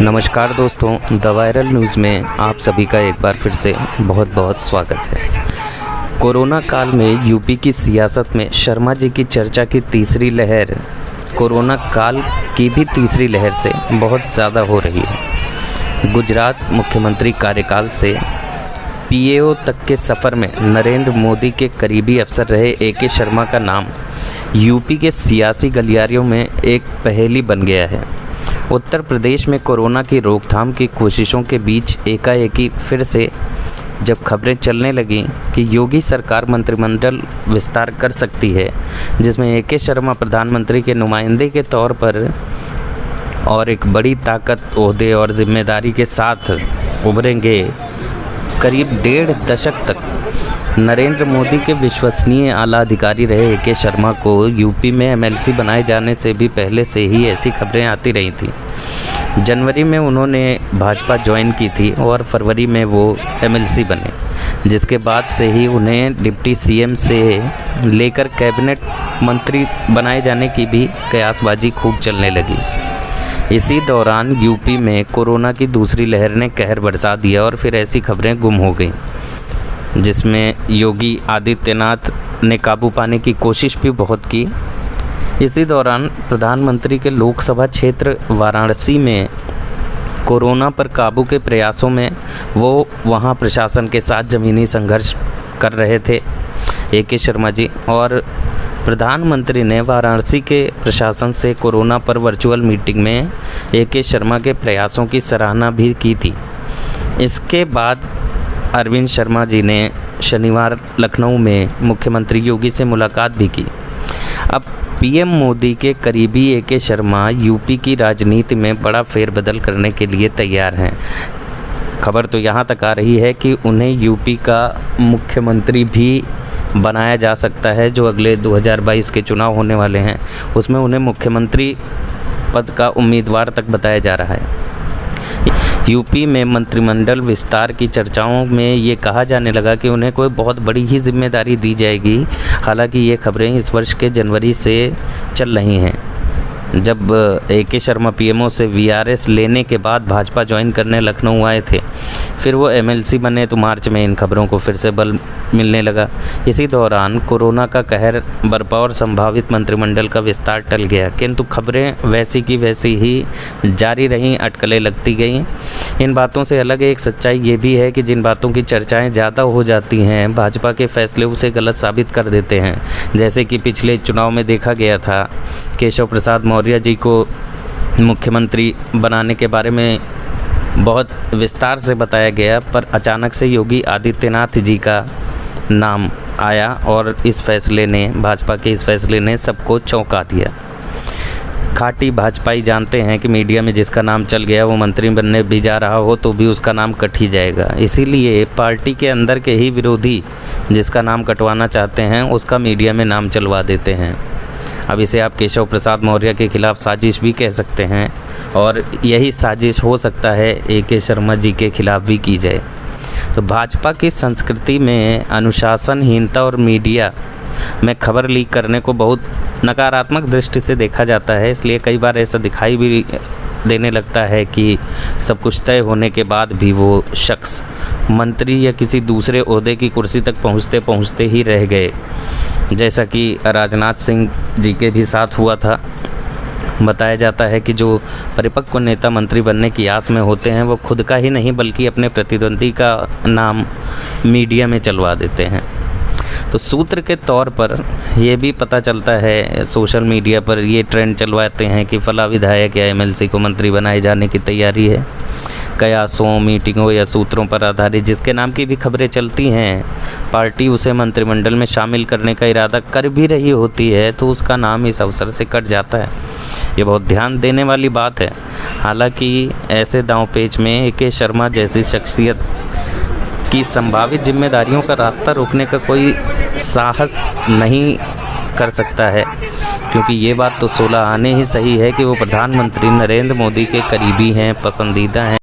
नमस्कार दोस्तों, the viral news में आप सभी का एक बार फिर से बहुत बहुत स्वागत है। कोरोना काल में यूपी की सियासत में शर्मा जी की चर्चा की तीसरी लहर कोरोना काल की भी तीसरी लहर से बहुत ज़्यादा हो रही है। गुजरात मुख्यमंत्री कार्यकाल से पीएओ तक के सफ़र में नरेंद्र मोदी के करीबी अफसर रहे एके शर्मा का नाम यूपी के सियासी गलियारों में एक पहेली बन गया है। उत्तर प्रदेश में कोरोना की रोकथाम की कोशिशों के बीच एकाएकी फिर से जब खबरें चलने लगीं कि योगी सरकार मंत्रिमंडल विस्तार कर सकती है, जिसमें एके शर्मा प्रधानमंत्री के नुमाइंदे के तौर पर और एक बड़ी ताकत, ओहदे और जिम्मेदारी के साथ उभरेंगे। करीब 1.5 दशक तक नरेंद्र मोदी के विश्वसनीय आला अधिकारी रहे एके शर्मा को यूपी में एमएलसी बनाए जाने से भी पहले से ही ऐसी खबरें आती रही थी। जनवरी में उन्होंने भाजपा ज्वाइन की थी और फरवरी में वो एमएलसी बने, जिसके बाद से ही उन्हें डिप्टी सीएम से लेकर कैबिनेट मंत्री बनाए जाने की भी कयासबाजी खूब चलने लगी। इसी दौरान यूपी में कोरोना की दूसरी लहर ने कहर बरसा दिया और फिर ऐसी खबरें गुम हो गईं, जिसमें योगी आदित्यनाथ ने काबू पाने की कोशिश भी बहुत की। इसी दौरान प्रधानमंत्री के लोकसभा क्षेत्र वाराणसी में कोरोना पर काबू के प्रयासों में वो वहां प्रशासन के साथ ज़मीनी संघर्ष कर रहे थे एके शर्मा जी, और प्रधानमंत्री ने वाराणसी के प्रशासन से कोरोना पर वर्चुअल मीटिंग में एके शर्मा के प्रयासों की सराहना भी की थी। इसके बाद अरविंद शर्मा जी ने शनिवार लखनऊ में मुख्यमंत्री योगी से मुलाकात भी की। अब पीएम मोदी के करीबी एके शर्मा यूपी की राजनीति में बड़ा फेरबदल करने के लिए तैयार हैं। खबर तो यहाँ तक आ रही है कि उन्हें यूपी का मुख्यमंत्री भी बनाया जा सकता है। जो अगले 2022 के चुनाव होने वाले हैं, उसमें उन्हें मुख्यमंत्री पद का उम्मीदवार तक बताया जा रहा है। यूपी में मंत्रिमंडल विस्तार की चर्चाओं में ये कहा जाने लगा कि उन्हें कोई बहुत बड़ी ही जिम्मेदारी दी जाएगी। हालांकि ये खबरें इस वर्ष के जनवरी से चल रही हैं। जब एके शर्मा पीएमओ से वीआरएस लेने के बाद भाजपा ज्वाइन करने लखनऊ आए थे, फिर वो एमएलसी बने, तो मार्च में इन खबरों को फिर से बल मिलने लगा। इसी दौरान कोरोना का कहर बरपा और संभावित मंत्रिमंडल का विस्तार टल गया, किंतु खबरें वैसी की वैसी ही जारी रहीं, अटकलें लगती गईं। इन बातों से अलग एक सच्चाई ये भी है कि जिन बातों की चर्चाएं ज़्यादा हो जाती हैं, भाजपा के फैसले उसे गलत साबित कर देते हैं। जैसे कि पिछले चुनाव में देखा गया था, केशव प्रसाद मौर्य जी को मुख्यमंत्री बनाने के बारे में बहुत विस्तार से बताया गया, पर अचानक से योगी आदित्यनाथ जी का नाम आया और इस फैसले ने, भाजपा के इस फैसले ने सबको चौंका दिया। खाटी भाजपाई जानते हैं कि मीडिया में जिसका नाम चल गया वो मंत्री बनने भी जा रहा हो तो भी उसका नाम कट ही जाएगा। इसीलिए पार्टी के अंदर के ही विरोधी जिसका नाम कटवाना चाहते हैं उसका मीडिया में नाम चलवा देते हैं। अब इसे आप केशव प्रसाद मौर्य के खिलाफ साजिश भी कह सकते हैं, और यही साजिश हो सकता है एके शर्मा जी के खिलाफ भी की जाए। तो भाजपा की संस्कृति में अनुशासनहीनता और मीडिया में खबर लीक करने को बहुत नकारात्मक दृष्टि से देखा जाता है। इसलिए कई बार ऐसा दिखाई भी देने लगता है कि सब कुछ तय होने के बाद भी वो शख्स मंत्री या किसी दूसरे ओहदे की कुर्सी तक पहुंचते पहुंचते ही रह गए, जैसा कि राजनाथ सिंह जी के भी साथ हुआ था। बताया जाता है कि जो परिपक्व नेता मंत्री बनने की आस में होते हैं, वो खुद का ही नहीं बल्कि अपने प्रतिद्वंदी का नाम मीडिया में चलवा देते हैं। तो सूत्र के तौर पर यह भी पता चलता है, सोशल मीडिया पर ये ट्रेंड चलवाते हैं कि फला विधायक या एमएलसी को मंत्री बनाए जाने की तैयारी है। कयासों, मीटिंगों या सूत्रों पर आधारित जिसके नाम की भी खबरें चलती हैं, पार्टी उसे मंत्रिमंडल में शामिल करने का इरादा कर भी रही होती है, तो उसका नाम इस अवसर से कट जाता है। ये बहुत ध्यान देने वाली बात है। हालांकि ऐसे दांव-पेच में एके शर्मा जैसी शख्सियत की संभावित जिम्मेदारियों का रास्ता रोकने का कोई साहस नहीं कर सकता है, क्योंकि ये बात तो 16 आने ही सही है कि वो प्रधानमंत्री नरेंद्र मोदी के करीबी हैं, पसंदीदा हैं।